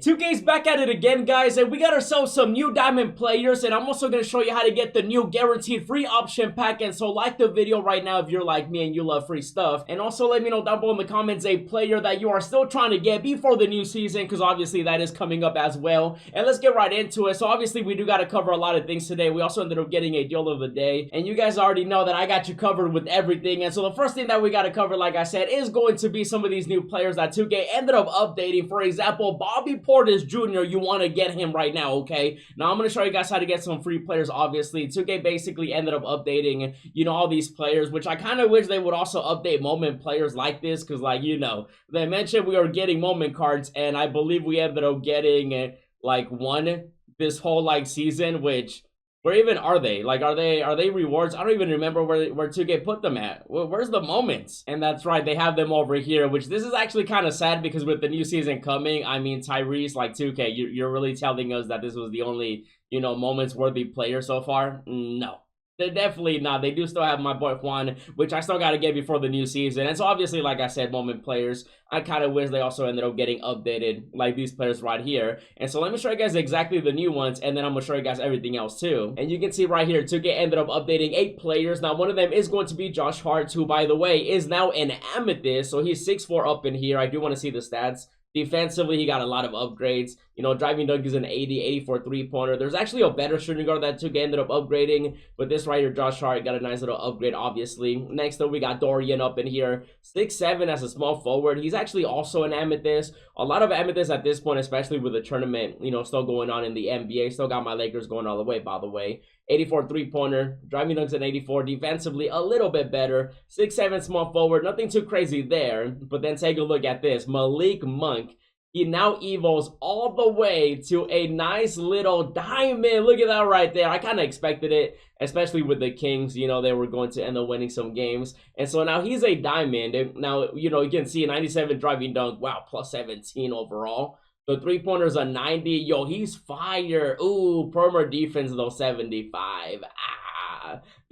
2K's back at it again, guys, and we got ourselves some new diamond players, and I'm also going to show you how to get the new guaranteed free option pack. And so like the video right now if you're like me and you love free stuff, and also let me know down below in the comments a player that you are still trying to get before the new season, because obviously that is coming up as well. And let's get right into it. So obviously we do got to cover a lot of things today. We also ended up getting a deal of the day, and you guys already know that I got you covered with everything. And so the first thing that we got to cover, like I said, is going to be some of these new players that 2K ended up updating. For example, Bobby Portis Jr., you want to get him right now, okay? Now, I'm going to show you guys how to get some free players, obviously. 2K basically ended up updating, all these players, which I kind of wish they would also update moment players like this, because, they mentioned we were getting moment cards, and I believe we ended up getting, one this whole, season, which... Where even are they? Are they rewards? I don't even remember where 2K put them at. Where's the moments? And that's right, they have them over here, which this is actually kind of sad because with the new season coming, I mean, Tyrese, 2K, you're really telling us that this was the only, moments worthy player so far? No. They're definitely not. They do still have my boy Juan, which I still got to get before the new season. And so obviously, like I said, moment players, I kind of wish they also ended up getting updated like these players right here. And so let me show you guys exactly the new ones, and then I'm going to show you guys everything else too. And you can see right here, 2K ended up updating 8 players. Now, one of them is going to be Josh Hart, who, by the way, is now an amethyst. So he's 6'4" up in here. I do want to see the stats. Defensively, he got a lot of upgrades. Driving dunk is an 80, 84 three-pointer. There's actually a better shooting guard that 2K ended up upgrading. But this right here, Josh Hart, got a nice little upgrade, obviously. Next up, we got Dorian up in here. 6'7" as a small forward. He's actually also an amethyst. A lot of amethysts at this point, especially with the tournament, still going on in the NBA. Still got my Lakers going all the way, by the way. 84 three-pointer. Driving dunks an 84. Defensively, a little bit better. 6'7" small forward. Nothing too crazy there. But then take a look at this. Malik Monk. He now evos all the way to a nice little diamond. Look at that right there. I kind of expected it, especially with the Kings. They were going to end up winning some games. And so now he's a diamond. Now, you can see a 97 driving dunk. Wow, plus 17 overall. The three-pointer's a 90. Yo, he's fire. Ooh, perimeter defense, though, 75.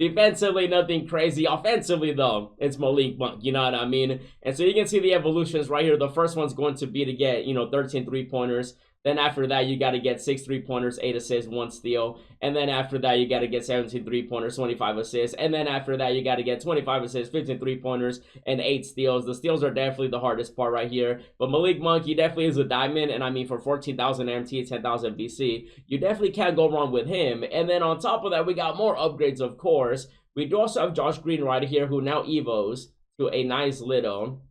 Defensively, nothing crazy. Offensively, though, it's Malik Monk. You know what I mean? And so you can see the evolutions right here. The first one's going to be to get, 13 three-pointers. Then after that, you got to get 6 three-pointers, 8 assists, 1 steal. And then after that, you got to get 17 three-pointers, 25 assists. And then after that, you got to get 25 assists, 15 three-pointers, and 8 steals. The steals are definitely the hardest part right here. But Malik Monk, he definitely is a diamond. And I mean, for 14,000 MT, 10,000 VC, you definitely can't go wrong with him. And then on top of that, we got more upgrades, of course. We do also have Josh Green right here, who now evos to a nice little,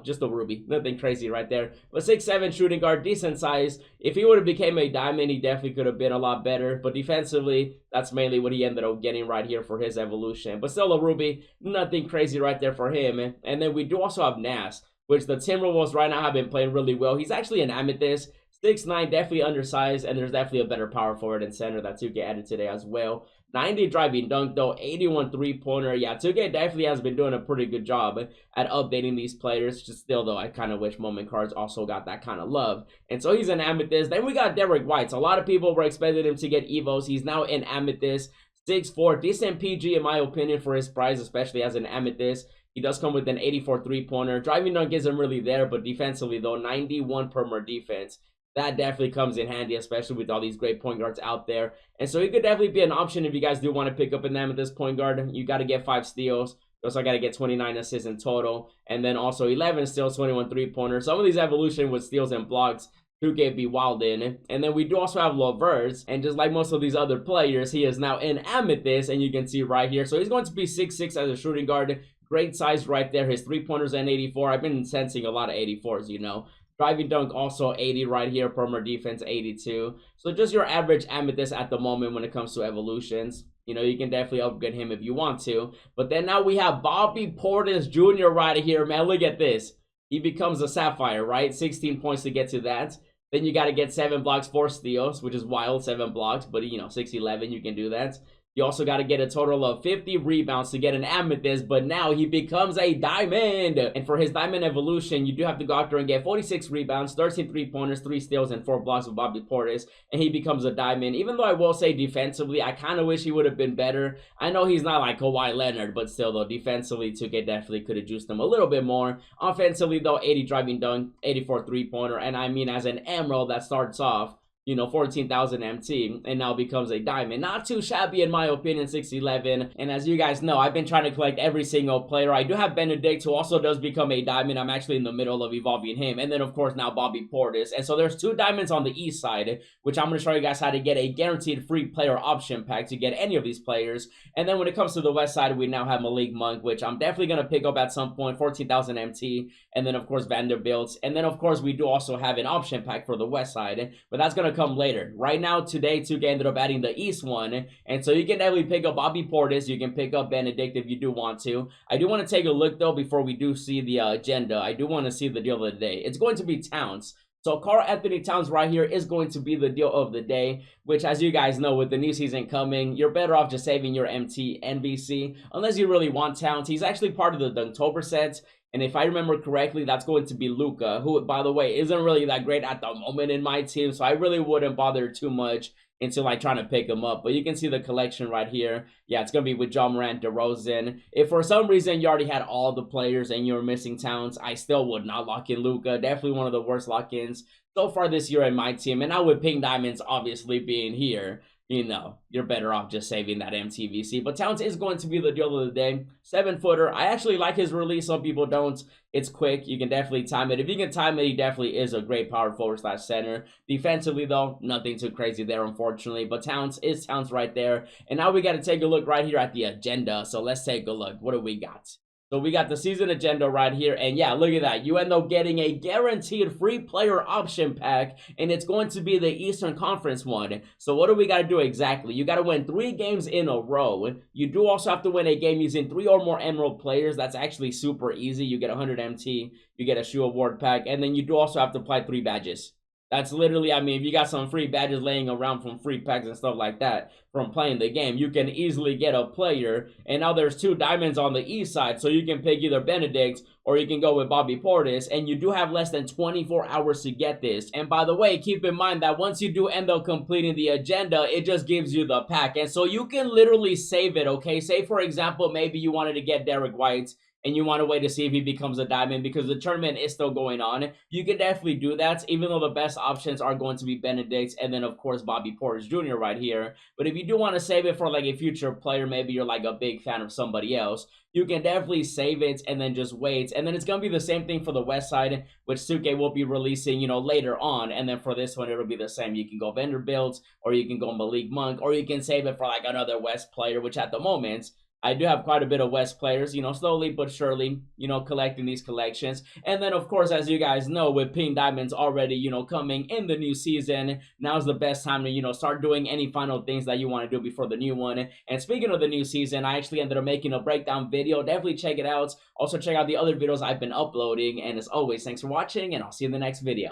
just a ruby. Nothing crazy right there. But 6'7" shooting guard, decent size. If he would have became a diamond, he definitely could have been a lot better. But defensively, that's mainly what he ended up getting right here for his evolution. But still a ruby. Nothing crazy right there for him. And then we do also have Nas, which the Timberwolves right now have been playing really well. He's actually an amethyst. 6'9", definitely undersized, and there's definitely a better power forward and center that 2K added today as well. 90 driving dunk, though. 81 three-pointer. Yeah, 2K definitely has been doing a pretty good job at updating these players. Just still, though, I kind of wish moment cards also got that kind of love. And so he's an amethyst. Then we got Derek White. A lot of people were expecting him to get evos. He's now an amethyst. 6'4", decent PG in my opinion for his price, especially as an amethyst. He does come with an 84 three-pointer. Driving dunk isn't really there, but defensively, though, 91 perimeter defense. That definitely comes in handy, especially with all these great point guards out there. And so he could definitely be an option if you guys do want to pick up an amethyst point guard. You got to get 5 steals. You also got to get 29 assists in total. And then also 11 steals, 21 three-pointers. Some of these evolution with steals and blocks 2K be wild in. And then we do also have Lovers. And just like most of these other players, he is now an amethyst. And you can see right here. So he's going to be 6'6" as a shooting guard. Great size right there. His three-pointers and 84. I've been sensing a lot of 84s, Driving dunk also 80 right here. Perimeter defense 82. So just your average amethyst at the moment when it comes to evolutions. You can definitely upgrade him if you want to. But then now we have Bobby Portis Jr. right here, man. Look at this. He becomes a sapphire, right? 16 points to get to that. Then you got to get 7 blocks, 4 steals, which is wild, 7 blocks. But, 6'11", you can do that. You also got to get a total of 50 rebounds to get an amethyst, but now he becomes a diamond. And for his diamond evolution, you do have to go out there and get 46 rebounds, 13 3-pointers, 3 steals, and 4 blocks with Bobby Portis, and he becomes a diamond. Even though I will say defensively, I kind of wish he would have been better. I know he's not like Kawhi Leonard, but still though, defensively, 2K definitely could have juiced him a little bit more. Offensively though, 80 driving dunk, 84 3-pointer, and I mean as an emerald that starts off, you know, 14,000 MT and now becomes a diamond. Not too shabby in my opinion, 611. And as you guys know, I've been trying to collect every single player. I do have Benedict, who also does become a diamond. I'm actually in the middle of evolving him. And then of course now Bobby Portis. And so there's 2 diamonds on the east side, which I'm going to show you guys how to get a guaranteed free player option pack to get any of these players. And then when it comes to the west side, we now have Malik Monk, which I'm definitely going to pick up at some point, 14,000 MT. And then of course Vanderbilt. And then of course we do also have an option pack for the west side, but that's going to come later. Right now, today, 2K ended up adding the East one, and so you can definitely pick up Bobby Portis. You can pick up Benedict if you do want to. I do want to take a look, though, before we do see the agenda. I do want to see the deal of the day. It's going to be Towns. So Karl-Anthony Towns right here is going to be the deal of the day, which as you guys know, with the new season coming, you're better off just saving your MT and VC, unless you really want Towns. He's actually part of the Dunktober set. And if I remember correctly, that's going to be Luka, who, by the way, isn't really that great at the moment in my team. So I really wouldn't bother too much into like trying to pick him up. But you can see the collection right here. Yeah, it's going to be with John Morant, DeRozan. If for some reason you already had all the players and you were missing Towns, I still would not lock in Luka. Definitely one of the worst lock-ins so far this year in my team. And now with Pink Diamonds obviously being here, you know, you're better off just saving that MTVC. But Towns is going to be the deal of the day. 7-footer. I actually like his release. Some people don't. It's quick. You can definitely time it. If you can time it, he definitely is a great power forward / center. Defensively, though, nothing too crazy there, unfortunately. But Towns is Towns right there. And now we got to take a look right here at the agenda. So let's take a look. What do we got? So we got the season agenda right here, and yeah, look at that. You end up getting a guaranteed free player option pack, and it's going to be the Eastern Conference one. So what do we got to do exactly? You got to win 3 games in a row. You do also have to win a game using 3 or more Emerald players. That's actually super easy. You get 100 MT, you get a shoe award pack, and then you do also have to apply 3 badges. That's literally, I mean, if you got some free badges laying around from free packs and stuff like that from playing the game, you can easily get a player. And now there's 2 diamonds on the east side, so you can pick either Benedict or you can go with Bobby Portis, and you do have less than 24 hours to get this. And by the way, keep in mind that once you do end up completing the agenda, it just gives you the pack. And so you can literally save it, okay? Say, for example, maybe you wanted to get Derek White, and you want to wait to see if he becomes a diamond because the tournament is still going on. You can definitely do that, even though the best options are going to be Benedict and then, of course, Bobby Portis Jr. right here. But if you do want to save it for, like, a future player, maybe you're, like, a big fan of somebody else, you can definitely save it and then just wait. And then it's going to be the same thing for the west side, which 2K will be releasing, you know, later on. And then for this one, it'll be the same. You can go Vanderbilt, or you can go Malik Monk, or you can save it for, like, another west player, which at the moment, I do have quite a bit of West players, you know, slowly but surely, you know, collecting these collections. And then, of course, as you guys know, with Pink Diamonds already, you know, coming in the new season, now's the best time to, you know, start doing any final things that you want to do before the new one. And speaking of the new season, I actually ended up making a breakdown video. Definitely check it out. Also, check out the other videos I've been uploading. And as always, thanks for watching, and I'll see you in the next video.